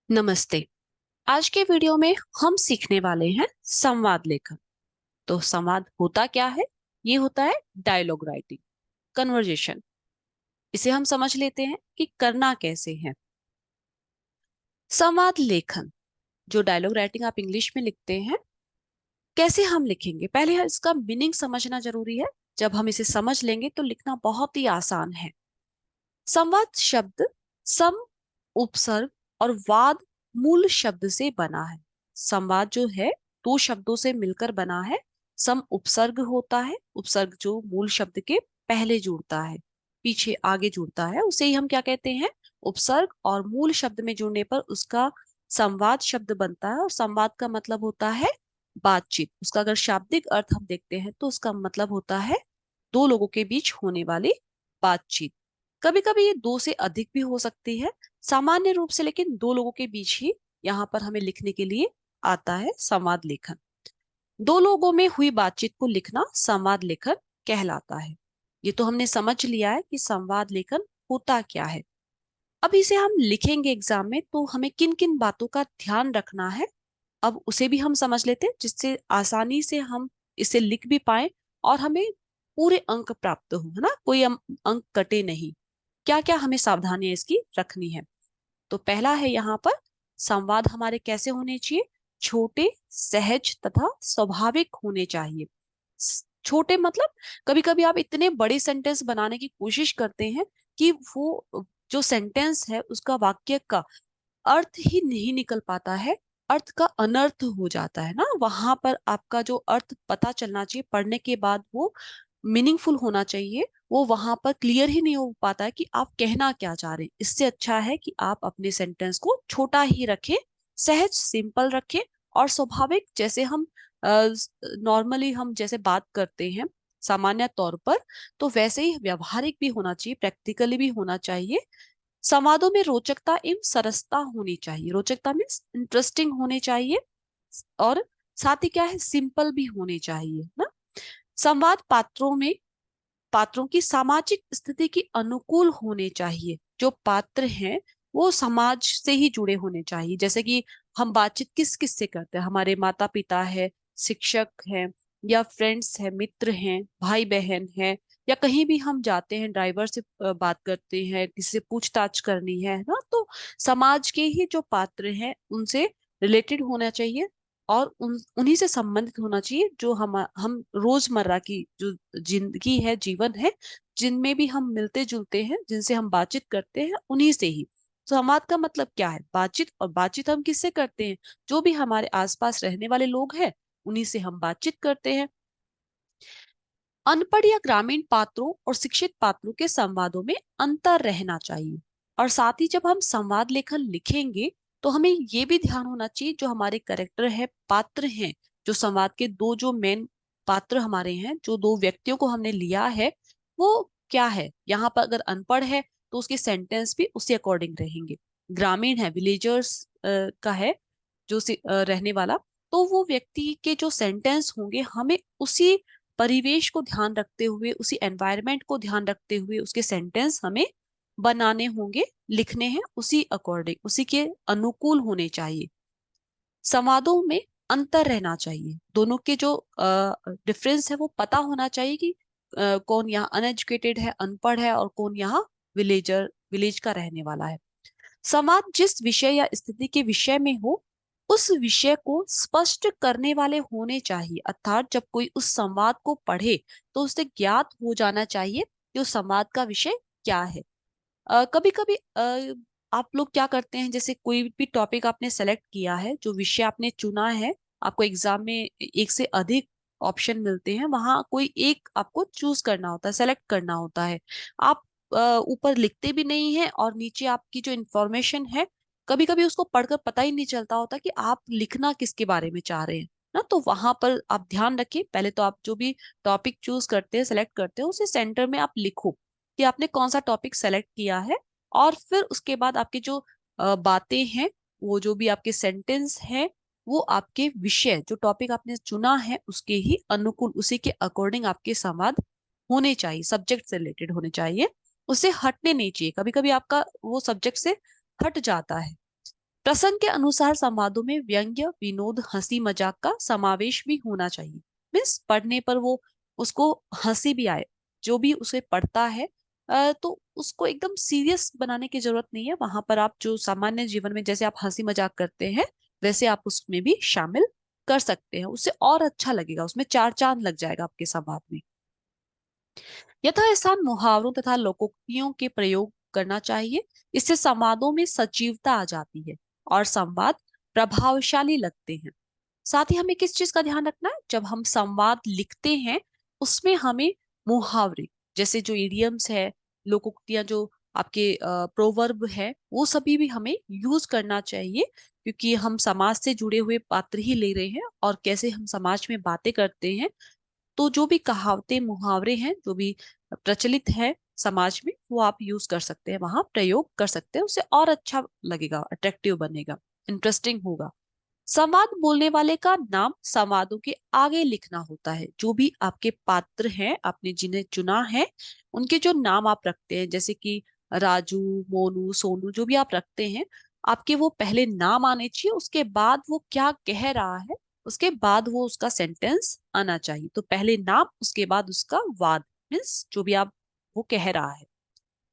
नमस्ते। आज के वीडियो में हम सीखने वाले हैं संवाद लेखन। तो संवाद होता क्या है? ये होता है डायलॉग राइटिंग, कन्वर्जेशन। इसे हम समझ लेते हैं कि करना कैसे है। संवाद लेखन, जो डायलॉग राइटिंग आप इंग्लिश में लिखते हैं, कैसे हम लिखेंगे? पहले इसका मीनिंग समझना जरूरी है। जब हम इसे समझ लेंगे तो लिखना बहुत ही आसान है। संवाद शब्द सम, उपसर्ग और वाद मूल शब्द से बना है। संवाद जो है दो शब्दों से मिलकर बना है। सम उपसर्ग होता है, उपसर्ग जो मूल शब्द के पहले जुड़ता है, पीछे आगे जुड़ता है, उसे ही हम क्या कहते हैं? उपसर्ग। और मूल शब्द में जुड़ने पर उसका संवाद शब्द बनता है। और संवाद का मतलब होता है बातचीत। उसका अगर शाब्दिक अर्थ हम देखते हैं तो उसका मतलब होता है दो लोगों के बीच होने वाली बातचीत। कभी कभी ये दो से अधिक भी हो सकती है, सामान्य रूप से लेकिन दो लोगों के बीच ही यहाँ पर हमें लिखने के लिए आता है संवाद लेखन। दो लोगों में हुई बातचीत को लिखना संवाद लेखन कहलाता है। ये तो हमने समझ लिया है कि संवाद लेखन होता क्या है। अब इसे हम लिखेंगे एग्जाम में तो हमें किन किन बातों का ध्यान रखना है, अब उसे भी हम समझ लेते हैं, जिससे आसानी से हम इसे लिख भी पाए और हमें पूरे अंक प्राप्त हो, है ना, कोई अंक कटे नहीं। क्या क्या हमें सावधानियां इसकी रखनी है? तो पहला है यहाँ पर, संवाद हमारे कैसे होने चाहिए? छोटे, सहज तथा स्वाभाविक होने चाहिए। छोटे मतलब, कभी कभी आप इतने बड़े सेंटेंस बनाने की कोशिश करते हैं कि वो जो सेंटेंस है उसका, वाक्य का अर्थ ही नहीं निकल पाता है, अर्थ का अनर्थ हो जाता है ना। वहां पर आपका जो अर्थ पता चलना चाहिए पढ़ने के बाद, वो मीनिंगफुल होना चाहिए, वो वहां पर क्लियर ही नहीं हो पाता है कि आप कहना क्या चाह रहे हैं। इससे अच्छा है कि आप अपने सेंटेंस को छोटा ही रखें, सहज सिंपल रखें और स्वाभाविक, जैसे हम नॉर्मली हम जैसे बात करते हैं सामान्य तौर पर, तो वैसे ही व्यवहारिक भी होना चाहिए, प्रैक्टिकली भी होना चाहिए। संवादों में रोचकता एवं सरसता होनी चाहिए। रोचकता मीन्स इंटरेस्टिंग होने चाहिए, और साथ ही क्या है, सिंपल भी होने चाहिए ना। संवाद पात्रों की सामाजिक स्थिति के अनुकूल होने चाहिए। जो पात्र हैं वो समाज से ही जुड़े होने चाहिए। जैसे कि हम बातचीत किस किस से करते हैं? हमारे माता पिता है, शिक्षक है, या फ्रेंड्स है, मित्र हैं, भाई बहन है, या कहीं भी हम जाते हैं ड्राइवर से बात करते हैं, किसी से पूछताछ करनी है ना, तो समाज के ही जो पात्र हैं उनसे रिलेटेड होना चाहिए, और उन्हीं से संबंधित होना चाहिए, जो हम रोजमर्रा की जो जिंदगी है, जीवन है, जिनमें भी हम मिलते जुलते हैं, जिनसे हम बातचीत करते हैं, उन्हीं से ही। संवाद का मतलब क्या है? बातचीत। और बातचीत हम किससे करते हैं? जो भी हमारे आसपास रहने वाले लोग हैं, उन्हीं से हम बातचीत करते हैं। अनपढ़ या ग्रामीण पात्रों और शिक्षित पात्रों के संवादों में अंतर रहना चाहिए। और साथ ही जब हम संवाद लेखन लिखेंगे तो हमें ये भी ध्यान होना चाहिए, जो हमारे करेक्टर है, पात्र हैं, जो संवाद के दो जो मेन पात्र हमारे हैं, जो दो व्यक्तियों को हमने लिया है, वो क्या है? यहाँ पर अगर अनपढ़ है तो उसके सेंटेंस भी उसी अकॉर्डिंग रहेंगे। ग्रामीण है, विलेजर्स का है, जो रहने वाला, तो वो व्यक्ति के जो सेंटेंस होंगे हमें उसी परिवेश को ध्यान रखते हुए, उसी एनवायरनमेंट को ध्यान रखते हुए उसके सेंटेंस हमें बनाने होंगे, लिखने हैं उसी अकॉर्डिंग, उसी के अनुकूल होने चाहिए। संवादों में अंतर रहना चाहिए, दोनों के जो डिफरेंस है वो पता होना चाहिए कि कौन यहाँ अनएजुकेटेड है, अनपढ़ है, और कौन यहाँ विलेज का रहने वाला है। संवाद जिस विषय या स्थिति के विषय में हो, उस विषय को स्पष्ट करने वाले होने चाहिए। अर्थात जब कोई उस संवाद को पढ़े तो उसे ज्ञात हो जाना चाहिए कि उस संवाद का विषय क्या है। कभी कभी आप लोग क्या करते हैं, जैसे कोई भी टॉपिक आपने सेलेक्ट किया है, जो विषय आपने चुना है, आपको एग्जाम में एक से अधिक ऑप्शन मिलते हैं, वहां कोई एक आपको चूज करना होता है, सेलेक्ट करना होता है। आप ऊपर लिखते भी नहीं है, और नीचे आपकी जो इंफॉर्मेशन है, कभी कभी उसको पढ़कर पता ही नहीं चलता होता कि आप लिखना किसके बारे में चाह रहे हैं ना। तो वहां पर आप ध्यान रखिए, पहले तो आप जो भी टॉपिक चूज करते हैं, सेलेक्ट करते हैं, उसे सेंटर में आप लिखो कि आपने कौन सा टॉपिक सेलेक्ट किया है। और फिर उसके बाद आपकी जो बातें हैं, वो जो भी आपके सेंटेंस हैं, वो आपके विषय, जो टॉपिक आपने चुना है, उसके ही अनुकूल, उसी के अकॉर्डिंग आपके संवाद होने चाहिए, सब्जेक्ट से रिलेटेड होने चाहिए, उससे हटने नहीं चाहिए। कभी कभी आपका वो सब्जेक्ट से हट जाता है। प्रसंग के अनुसार संवादों में व्यंग्य, विनोद, हंसी मजाक का समावेश भी होना चाहिए। मीन्स पढ़ने पर वो उसको हंसी भी आए, जो भी उसे पढ़ता है तो उसको एकदम सीरियस बनाने की जरूरत नहीं है। वहां पर आप जो सामान्य जीवन में जैसे आप हंसी मजाक करते हैं, वैसे आप उसमें भी शामिल कर सकते हैं। उससे और अच्छा लगेगा, उसमें चार चांद लग जाएगा आपके संवाद में। यथास्थान मुहावरों तथा लोकोक्तियों के प्रयोग करना चाहिए। इससे संवादों में सजीवता आ जाती है और संवाद प्रभावशाली लगते हैं। साथ ही हमें किस चीज का ध्यान रखना है, जब हम संवाद लिखते हैं उसमें हमें मुहावरे, जैसे जो इडियम्स है, लोकोक्तियां, जो आपके प्रोवर्ब है, वो सभी भी हमें यूज करना चाहिए। क्योंकि हम समाज से जुड़े हुए पात्र ही ले रहे हैं और कैसे हम समाज में बातें करते हैं, तो जो भी कहावतें मुहावरे हैं, जो भी प्रचलित है समाज में, वो आप यूज कर सकते हैं, वहां प्रयोग कर सकते हैं। उससे और अच्छा लगेगा, अट्रैक्टिव बनेगा, इंटरेस्टिंग होगा। संवाद बोलने वाले का नाम संवादों के आगे लिखना होता है। जो भी आपके पात्र हैं, आपने जिन्हें चुना है, उनके जो नाम आप रखते हैं, जैसे कि राजू, मोनू, सोनू, जो भी आप रखते हैं, आपके वो पहले नाम आने चाहिए। उसके बाद वो क्या कह रहा है, उसके बाद वो उसका सेंटेंस आना चाहिए। तो पहले नाम, उसके बाद उसका वाद, मीन्स जो भी आप वो कह रहा है।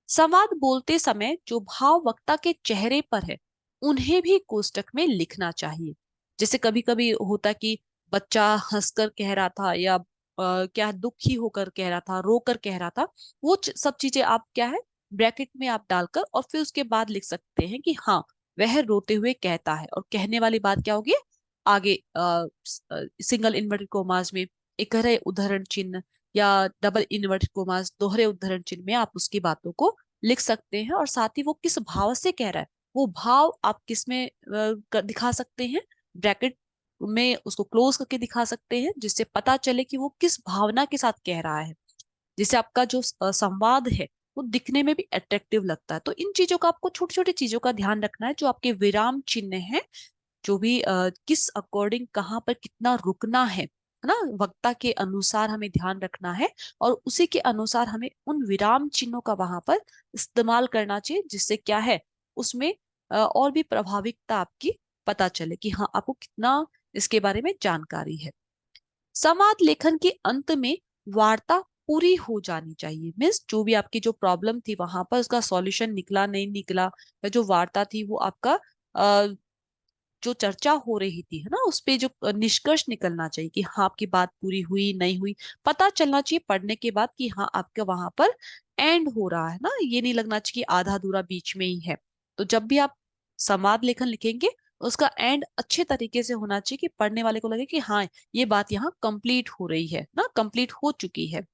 संवाद बोलते समय जो भाव वक्ता के चेहरे पर है, उन्हें भी कोष्टक में लिखना चाहिए। जैसे कभी कभी होता कि बच्चा हंसकर कह रहा था, या क्या दुखी होकर कह रहा था, रोकर कह रहा था, वो सब चीजें आप क्या है, ब्रैकेट में आप डालकर और फिर उसके बाद लिख सकते हैं कि हाँ, वह रोते हुए कहता है। और कहने वाली बात क्या होगी आगे, सिंगल इन्वर्टेड कोमास में एक रहे उदाहरण चिन्ह, या डबल इन्वर्टेड कोमास दोहरे उदाहरण चिन्ह में आप उसकी बातों को लिख सकते हैं। और साथ ही वो किस भाव से कह रहा है, वो भाव आप किस में दिखा सकते हैं, ब्रैकेट में उसको क्लोज करके दिखा सकते हैं, जिससे पता चले कि वो किस भावना के साथ कह रहा है, जिससे आपका जो संवाद है वो दिखने में भी अट्रैक्टिव लगता है। तो इन चीजों का आपको, छोटी छोटी चीजों का ध्यान रखना है। जो आपके विराम चिन्ह है, जो भी किस अकॉर्डिंग कहाँ पर कितना रुकना है ना, वक्ता के अनुसार हमें ध्यान रखना है। और उसी के अनुसार हमें उन विराम चिन्हों का वहां पर इस्तेमाल करना चाहिए, जिससे क्या है, उसमें और भी प्रभाविकता आपकी पता चले कि हाँ, आपको कितना इसके बारे में जानकारी है। संवाद लेखन के अंत में वार्ता पूरी हो जानी चाहिए। मीन्स जो भी आपकी जो प्रॉब्लम थी वहां पर उसका सॉल्यूशन निकला नहीं निकला, या जो वार्ता थी वो आपका जो चर्चा हो रही थी, है ना, उस पे जो निष्कर्ष निकलना चाहिए कि हाँ, आपकी बात पूरी हुई नहीं हुई, पता चलना चाहिए पढ़ने के बाद कि हाँ, आपका वहां पर एंड हो रहा है ना। ये नहीं लगना चाहिए कि आधा अधूरा बीच में ही है। तो जब भी आप संवाद लेखन लिखेंगे, उसका एंड अच्छे तरीके से होना चाहिए कि पढ़ने वाले को लगे कि हाँ, ये बात यहाँ कंप्लीट हो रही है ना, कंप्लीट हो चुकी है।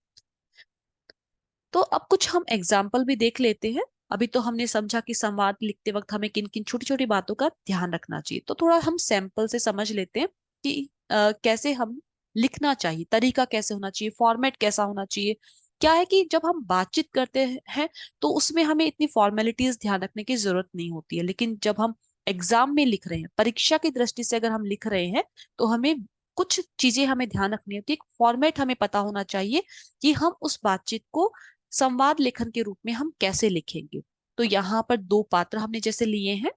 तो अब कुछ हम एग्जाम्पल भी देख लेते हैं। अभी तो हमने समझा कि संवाद लिखते वक्त हमें किन किन छोटी छोटी बातों का ध्यान रखना चाहिए। तो थोड़ा हम सैंपल से समझ लेते हैं कि कैसे हम लिखना चाहिए, तरीका कैसे होना चाहिए, फॉर्मेट कैसा होना चाहिए। क्या है कि जब हम बातचीत करते हैं तो उसमें हमें इतनी फॉर्मेलिटीज ध्यान रखने की जरूरत नहीं होती है। लेकिन जब हम एग्जाम में लिख रहे हैं, परीक्षा की दृष्टि से अगर हम लिख रहे हैं, तो हमें कुछ चीजें हमें ध्यान रखनी होती है। एक फॉर्मेट हमें पता होना चाहिए कि हम उस बातचीत को संवाद लेखन के रूप में हम कैसे लिखेंगे। तो यहाँ पर दो पात्र हमने जैसे लिए हैं।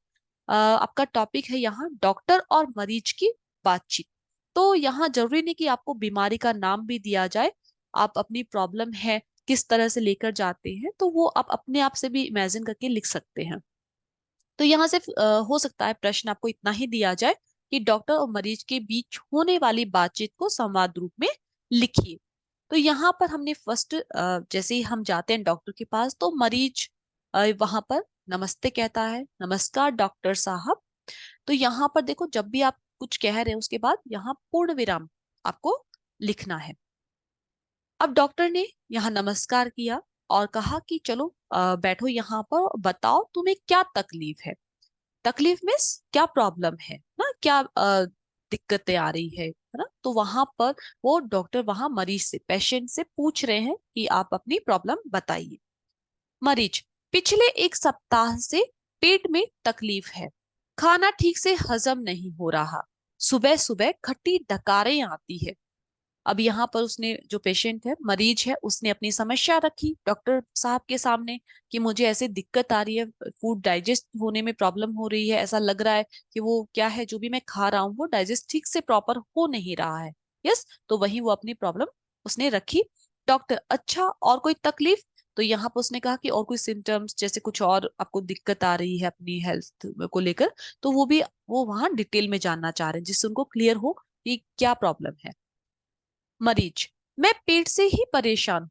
आपका टॉपिक है यहाँ डॉक्टर और मरीज की बातचीत। तो यहाँ जरूरी नहीं कि आपको बीमारी का नाम भी दिया जाए। आप अपनी प्रॉब्लम है किस तरह से लेकर जाते हैं, तो वो आप अपने आप से भी इमेजिन करके लिख सकते हैं। तो यहाँ से हो सकता है प्रश्न आपको इतना ही दिया जाए कि डॉक्टर और मरीज के बीच होने वाली बातचीत को संवाद रूप में लिखिए। तो यहाँ पर हमने फर्स्ट, जैसे ही हम जाते हैं डॉक्टर के पास, तो मरीज वहां पर नमस्ते कहता है, नमस्कार डॉक्टर साहब। तो यहाँ पर देखो, जब भी आप कुछ कह रहे हैं उसके बाद यहाँ पूर्ण विराम आपको लिखना है। अब डॉक्टर ने यहाँ नमस्कार किया और कहा कि चलो बैठो यहाँ पर, बताओ तुम्हें क्या तकलीफ है। तकलीफ मीन्स क्या प्रॉब्लम है ना, क्या दिक्कतें आ रही है ना। तो वहां पर वो डॉक्टर वहां मरीज से, पेशेंट से पूछ रहे हैं कि आप अपनी प्रॉब्लम बताइए। मरीज, पिछले एक सप्ताह से पेट में तकलीफ है, खाना ठीक से हजम नहीं हो रहा, सुबह सुबह खट्टी डकारें आती है। अब यहाँ पर उसने, जो पेशेंट है, मरीज है, उसने अपनी समस्या रखी डॉक्टर साहब के सामने कि मुझे ऐसे दिक्कत आ रही है, फूड डाइजेस्ट होने में प्रॉब्लम हो रही है, ऐसा लग रहा है कि वो क्या है, जो भी मैं खा रहा हूँ वो डाइजेस्ट ठीक से प्रॉपर हो नहीं रहा है। यस, तो वही वो अपनी प्रॉब्लम उसने रखी। डॉक्टर, अच्छा और कोई तकलीफ? तो यहाँ पर उसने कहा कि और कोई सिम्टम्स, जैसे कुछ और आपको दिक्कत आ रही है अपनी हेल्थ को लेकर, तो वो भी वो वहां डिटेल में जानना चाह रहे हैं, जिससे उनको क्लियर हो कि क्या प्रॉब्लम है। मरीज, मैं पेट से ही परेशान,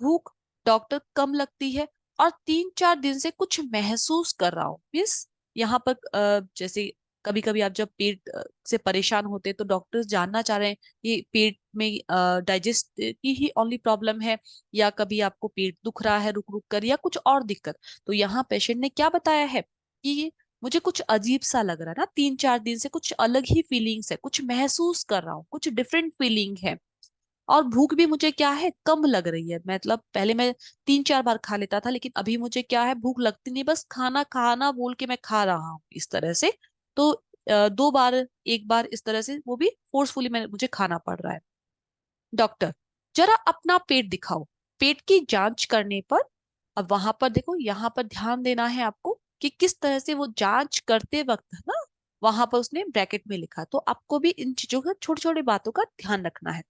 भूख डॉक्टर कम लगती है और 3-4 दिन से कुछ महसूस कर रहा हूँ। मीन्स यहाँ पर जैसे कभी कभी आप जब पेट से परेशान होते हैं तो डॉक्टर्स जानना चाह रहे हैं कि पेट में डाइजेस्ट की ही ओनली प्रॉब्लम है, या कभी आपको पेट दुख रहा है रुक रुक कर, या कुछ और दिक्कत। तो यहाँ पेशेंट ने क्या बताया है कि मुझे कुछ अजीब सा लग रहा है ना, 3-4 दिन से कुछ अलग ही फीलिंग्स है, कुछ महसूस कर रहा हूँ, कुछ डिफरेंट फीलिंग है। और भूख भी मुझे क्या है, कम लग रही है। मतलब पहले मैं 3-4 बार खा लेता था, लेकिन अभी मुझे क्या है, भूख लगती नहीं, बस खाना खाना बोल के मैं खा रहा हूँ इस तरह से। तो 2 बार, 1 बार इस तरह से वो भी फोर्सफुली मैं मुझे खाना पड़ रहा है। डॉक्टर, जरा अपना पेट दिखाओ। पेट की जांच करने पर, अब वहां पर देखो, यहाँ पर ध्यान देना है आपको कि किस तरह से वो जांच करते वक्त है ना, वहां पर उसने ब्रैकेट में लिखा, तो आपको भी इन चीजों का, छोटी छोटी बातों का ध्यान रखना है।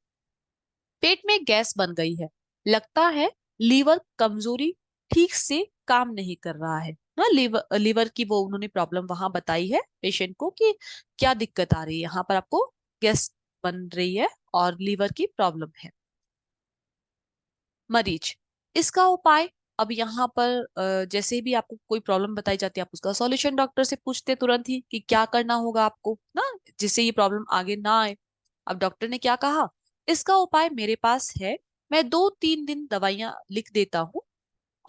पेट में गैस बन गई है, लगता है लीवर कमजोरी, ठीक से काम नहीं कर रहा है ना। लीवर लीवर की वो उन्होंने प्रॉब्लम वहां बताई है पेशेंट को कि क्या दिक्कत आ रही है, यहाँ पर आपको गैस बन रही है और लीवर की प्रॉब्लम है। मरीज, इसका उपाय? अब यहाँ पर जैसे भी आपको कोई प्रॉब्लम बताई जाती है, आप उसका सॉल्यूशन डॉक्टर से पूछते तुरंत ही कि क्या करना होगा आपको ना, जिससे ये प्रॉब्लम आगे ना आए। अब डॉक्टर ने क्या कहा, इसका उपाय मेरे पास है, मैं 2-3 दिन दवाइयां लिख देता हूँ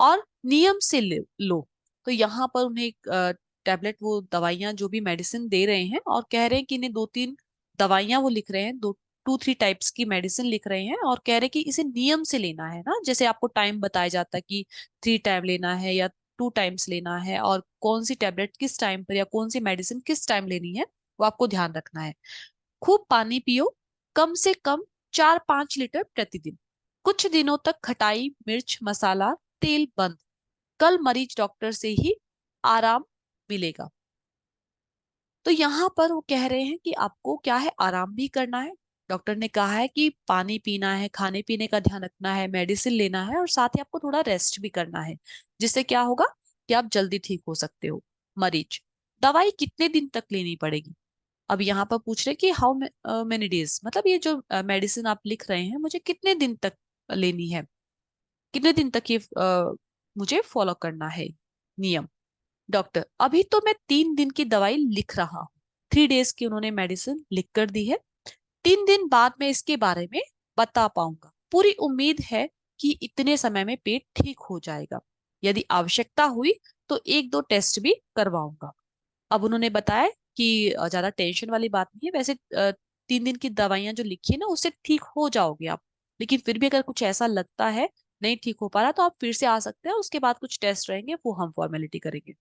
और नियम से लो। तो यहाँ पर उन्हें एक टैबलेट, वो दवाइयां जो भी मेडिसिन दे रहे हैं, और कह रहे हैं कि इन्हें 2-3 दवाइयां वो लिख रहे हैं, 2-3 टाइप्स की मेडिसिन लिख रहे हैं, और कह रहे हैं कि इसे नियम से लेना है ना। जैसे आपको टाइम बताया जाता है कि 3 टाइम लेना है या 2 टाइम्स लेना है, और कौन सी टैबलेट किस टाइम पर या कौन सी मेडिसिन किस टाइम लेनी है, वो आपको ध्यान रखना है। खूब पानी पियो, कम से कम 4-5 लीटर प्रतिदिन। कुछ दिनों तक खटाई, मिर्च, मसाला, तेल बंद। कल मरीज डॉक्टर से ही आराम मिलेगा। तो यहाँ पर वो कह रहे हैं कि आपको क्या है, आराम भी करना है। डॉक्टर ने कहा है कि पानी पीना है, खाने पीने का ध्यान रखना है, मेडिसिन लेना है, और साथ ही आपको थोड़ा रेस्ट भी करना है, जिससे क्या होगा कि आप जल्दी ठीक हो सकते हो। मरीज, दवाई कितने दिन तक लेनी पड़ेगी? अब यहाँ पर पूछ रहे कि हाउ मेनी डेज, मतलब ये जो मेडिसिन आप लिख रहे हैं, मुझे कितने दिन तक लेनी है, कितने दिन तक ये मुझे फॉलो करना है नियम। डॉक्टर, अभी तो मैं 3 दिन की दवाई लिख रहा हूँ, 3 डेज की उन्होंने मेडिसिन लिख कर दी है। 3 दिन बाद मैं इसके बारे में बता पाऊंगा। पूरी उम्मीद है कि इतने समय में पेट ठीक हो जाएगा। यदि आवश्यकता हुई तो 1-2 टेस्ट भी करवाऊंगा। अब उन्होंने बताया कि ज्यादा टेंशन वाली बात नहीं है, वैसे 3 दिन की दवाइयां जो लिखी है ना, उससे ठीक हो जाओगे आप। लेकिन फिर भी अगर कुछ ऐसा लगता है नहीं ठीक हो पा रहा, तो आप फिर से आ सकते हैं, उसके बाद कुछ टेस्ट रहेंगे वो हम फॉर्मेलिटी करेंगे।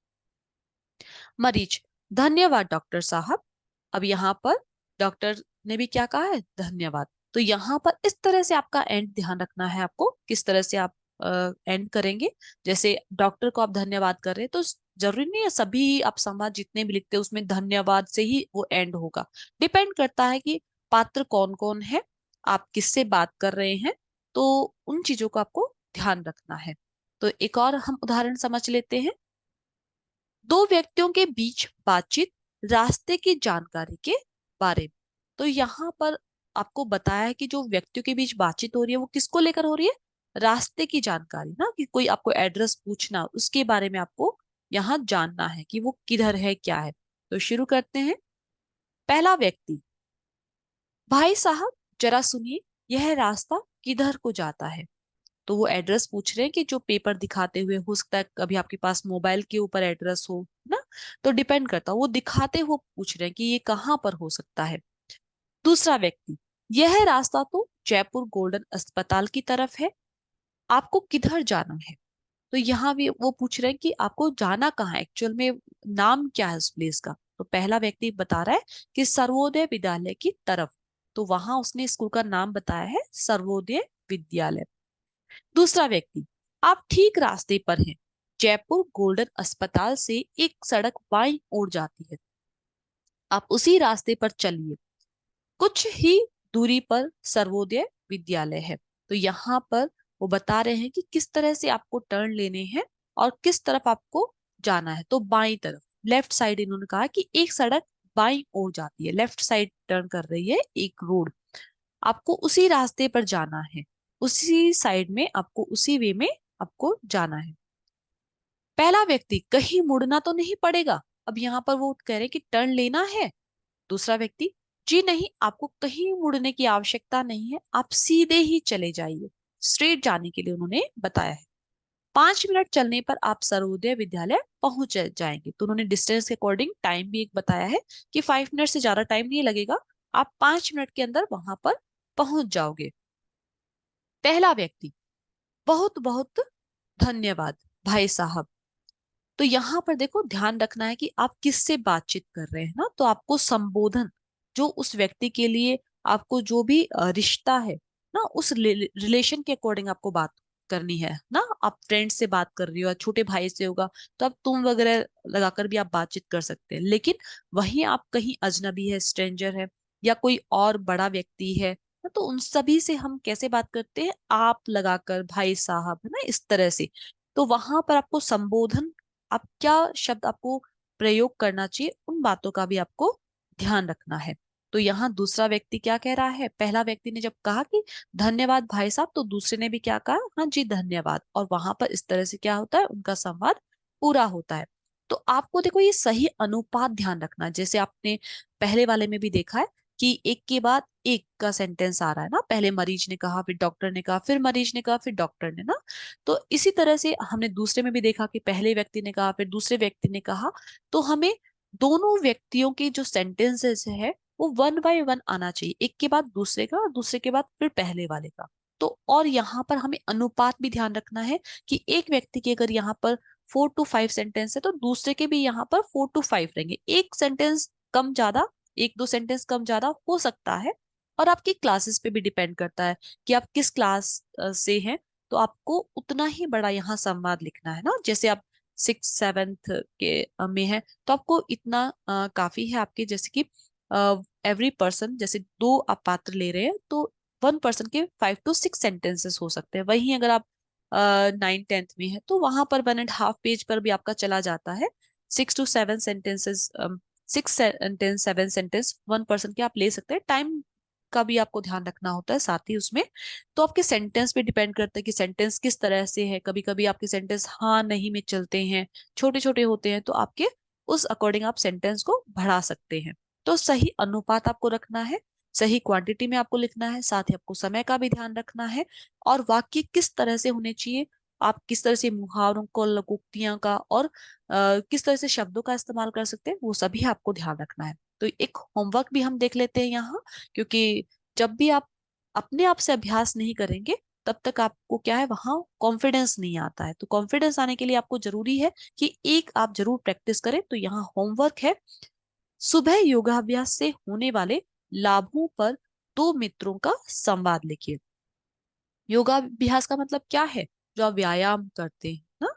मरीज, धन्यवाद डॉक्टर साहब। अब यहाँ पर डॉक्टर ने भी क्या कहा है, धन्यवाद। तो यहाँ पर इस तरह से आपका एंड ध्यान रखना है आपको, किस तरह से आप एंड करेंगे। जैसे डॉक्टर को आप धन्यवाद कर रहे हैं, तो जरूरी नहीं है सभी आप समाज जितने भी लिखते हैं उसमें धन्यवाद से ही वो एंड होगा। डिपेंड करता है कि पात्र कौन कौन है, आप किससे बात कर रहे हैं, तो उन चीजों को आपको ध्यान रखना है। तो एक और हम उदाहरण समझ लेते हैं। दो व्यक्तियों के बीच बातचीत, रास्ते की जानकारी के बारे में। तो यहाँ पर आपको बताया है कि जो व्यक्तियों के बीच बातचीत हो रही है वो किसको लेकर हो रही है, रास्ते की जानकारी ना, कि कोई आपको एड्रेस पूछना, उसके बारे में आपको यहाँ जानना है कि वो किधर है, क्या है। तो शुरू करते हैं। पहला व्यक्ति, भाई साहब जरा सुनिए, यह रास्ता किधर को जाता है? तो वो एड्रेस पूछ रहे हैं कि जो पेपर दिखाते हुए, हो सकता है कभी आपके पास मोबाइल के ऊपर एड्रेस हो ना, तो डिपेंड करता है, वो दिखाते हुए पूछ रहे हैं कि ये कहाँ पर हो सकता है। दूसरा व्यक्ति, यह रास्ता तो जयपुर गोल्डन अस्पताल की तरफ है, आपको किधर जाना है? तो यहाँ भी वो पूछ रहे हैं कि आपको जाना कहाँ है एक्चुअल में, नाम क्या है उस प्लेस का। तो पहला व्यक्ति बता रहा है कि सर्वोदय विद्यालय की तरफ। तो वहां उसने स्कूल का नाम बताया है सर्वोदय विद्यालय। दूसरा व्यक्ति, आप ठीक रास्ते पर हैं, जयपुर गोल्डन अस्पताल से एक सड़क बाईं ओर जाती है, आप उसी रास्ते पर चलिए, कुछ ही दूरी पर सर्वोदय विद्यालय है। तो यहाँ पर वो बता रहे हैं कि किस तरह से आपको टर्न लेने हैं और किस तरफ आपको जाना है। तो बाईं तरफ, लेफ्ट साइड, इन्होंने कहा कि एक सड़क बाईं ओर जाती है, लेफ्ट साइड टर्न कर रही है एक रोड, आपको उसी रास्ते पर जाना है, उसी साइड में आपको, उसी वे में आपको जाना है। पहला व्यक्ति, कहीं मुड़ना तो नहीं पड़ेगा। अब यहाँ पर वो कह रहे हैं कि टर्न लेना है। दूसरा व्यक्ति, जी नहीं, आपको कहीं मुड़ने की आवश्यकता नहीं है, आप सीधे ही चले जाइए। स्ट्रेट जाने के लिए उन्होंने बताया है। 5 मिनट चलने पर आप सर्वोदय विद्यालय पहुंच जाएंगे। तो उन्होंने डिस्टेंस के अकॉर्डिंग टाइम भी एक बताया है कि 5 मिनट से ज्यादा टाइम नहीं लगेगा, आप 5 मिनट के अंदर वहां पर पहुंच जाओगे। पहला व्यक्ति, बहुत बहुत धन्यवाद भाई साहब। तो यहाँ पर देखो, ध्यान रखना है कि आप किससे बातचीत कर रहे हैं ना, तो आपको संबोधन, जो उस व्यक्ति के लिए आपको जो भी रिश्ता है ना, उस रिलेशन के अकॉर्डिंग आपको बात करनी है ना। आप फ्रेंड से बात कर रही हो या छोटे भाई से होगा, तो आप तुम वगैरह लगाकर भी आप बातचीत कर सकते हैं। लेकिन वहीं आप कहीं अजनबी है, स्ट्रेंजर है, या कोई और बड़ा व्यक्ति है ना, तो उन सभी से हम कैसे बात करते हैं, आप लगाकर, भाई साहब, है ना, इस तरह से। तो वहां पर आपको संबोधन, आप क्या शब्द आपको प्रयोग करना चाहिए, उन बातों का भी आपको ध्यान रखना है। तो यहाँ दूसरा व्यक्ति क्या कह रहा है, पहला व्यक्ति ने जब कहा कि धन्यवाद भाई साहब, तो दूसरे ने भी क्या कहा, हाँ जी धन्यवाद, और वहां पर इस तरह से क्या होता है, उनका संवाद पूरा होता है। तो आपको देखो ये सही अनुपात ध्यान रखना है। जैसे आपने पहले वाले में भी देखा है कि एक के बाद एक का सेंटेंस आ रहा है ना, पहले मरीज ने कहा, फिर डॉक्टर ने कहा, फिर मरीज ने कहा, फिर डॉक्टर ने ना। तो इसी तरह से हमने दूसरे में भी देखा कि पहले व्यक्ति ने कहा, फिर दूसरे व्यक्ति ने कहा। तो हमें दोनों व्यक्तियों के जो सेंटेंसेस है वो वन बाय वन आना चाहिए, एक के बाद दूसरे का और दूसरे के बाद फिर पहले वाले का। तो और यहाँ पर हमें अनुपात भी ध्यान रखना है कि एक व्यक्ति के अगर यहाँ पर 4 to 5 सेंटेंस है, तो दूसरे के भी यहाँ पर 4 to 5 रहेंगे। एक सेंटेंस कम ज्यादा, एक दो सेंटेंस कम ज्यादा हो सकता है। और आपकी क्लासेस पे भी डिपेंड करता है कि आप किस क्लास से हैं, तो आपको उतना ही बड़ा यहाँ संवाद लिखना है ना। जैसे आप 6th 7th के में है, तो आपको इतना काफी है आपके। जैसे कि एवरी पर्सन, जैसे दो आप पात्र ले रहे हैं, तो 1 पर्सन के 5 to 6 सेंटेंसेस हो सकते हैं। वहीं अगर आप 9th 10th में है, तो वहां पर 1.5 पेज पर भी आपका चला जाता है। 6 to 7 sentences, 6 sentence 7 sentence 1 person के आप ले सकते हैं। टाइम का भी आपको ध्यान रखना होता है साथ ही उसमें। तो आपके सेंटेंस पे डिपेंड करता है कि सेंटेंस किस तरह से है। कभी कभी आपके सेंटेंस हाँ नहीं में चलते हैं, छोटे छोटे होते हैं, तो आपके उस अकॉर्डिंग आप सेंटेंस को बढ़ा सकते हैं। तो सही अनुपात आपको रखना है, सही क्वांटिटी में आपको लिखना है, साथ ही आपको समय का भी ध्यान रखना है। और वाक्य किस तरह से होने चाहिए, आप किस तरह से मुहावरों को, लघुक्तियां का और किस तरह से शब्दों का इस्तेमाल कर सकते हैं, वो सभी आपको ध्यान रखना है। तो एक होमवर्क भी हम देख लेते हैं यहाँ, क्योंकि जब भी आप अपने आप से अभ्यास नहीं करेंगे, तब तक आपको क्या है, वहां कॉन्फिडेंस नहीं आता है। तो कॉन्फिडेंस आने के लिए आपको जरूरी है कि एक आप जरूर प्रैक्टिस करें। तो यहाँ होमवर्क है, सुबह योगाभ्यास से होने वाले लाभों पर दो मित्रों का संवाद लिखिए। योगाभ्यास का मतलब क्या है, जो आप व्यायाम करते हैं ना,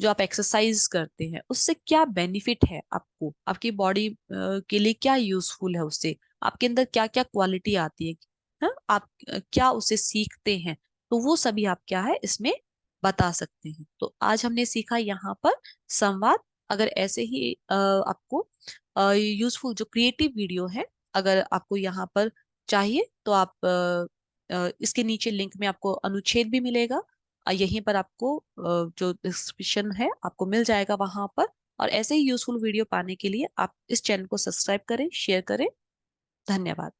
जो आप एक्सरसाइज करते हैं, उससे क्या बेनिफिट है आपको, आपकी बॉडी के लिए क्या यूजफुल है, उससे आपके अंदर क्या क्या क्वालिटी आती है, आप क्या उसे सीखते हैं। तो वो सभी आप क्या है इसमें बता सकते हैं। तो आज हमने सीखा यहाँ पर संवाद। अगर ऐसे ही आपको यूजफुल जो क्रिएटिव वीडियो है, अगर आपको यहाँ पर चाहिए, तो आप इसके नीचे लिंक में आपको अनुच्छेद भी मिलेगा। यहीं पर आपको जो डिस्क्रिप्शन है आपको मिल जाएगा वहां पर। और ऐसे ही यूजफुल वीडियो पाने के लिए आप इस चैनल को सब्सक्राइब करें, शेयर करें। धन्यवाद।